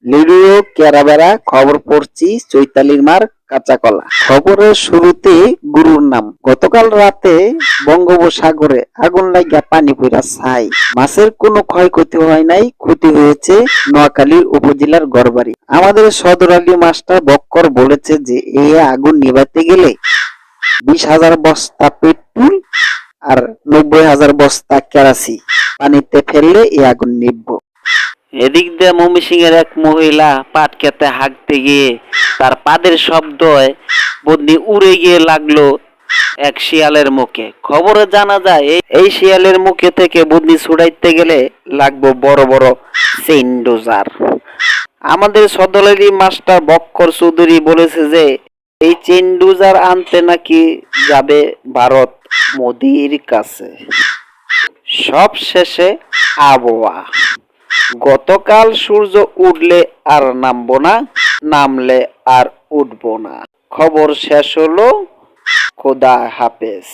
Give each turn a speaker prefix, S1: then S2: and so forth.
S1: লিডিও কেরাবেরা খবর পড়ছি চৈতালির মার কাঁচা কলা। খবরের শুরুতে গুরুর নাম। গতকাল রাতে বঙ্গোপসাগরে আগুন লাগিয়া পানি পড়া ছাই। মাছের কোনো ক্ষয়ক্ষতি হয় নাই, ক্ষতি হয়েছে নোয়াখালীর উপজেলার গড়বাড়ি। আমাদের সদর আলী মাস্টার বক্কর বলেছে যে এই আগুন নিভাতে গেলে 20,000 বস্তা পেট্রোল আর 90,000 বস্তা কেরাসি পানিতে ফেললে এই আগুন নিভবে।
S2: এদিক দিয়ে ময়মনসিংহের এক মহিলা পাট খেতে হাঁকতে গিয়ে তার পাদের শব্দয় বদনি উড়ে গিয়ে লাগলো এক শিয়ালের মুখে। খবরে জানা যায় এই শিয়ালের মুখে থেকে বদনি ছুড়াইতে গেলে লাগবো বড় বড় চেইন ডোজার। আমাদের সদলেরই মাস্টার বক্কর চৌধুরী বলেছে যে এই চেইন ডোজার আনতে নাকি যাবে ভারত মোদির কাছে। সব শেষে আবহাওয়া। গতকাল সূর্য উঠলে আর নামবো না, নামলে আর উঠবো না। খবর শেষ হলো। খোদা হাফেজ।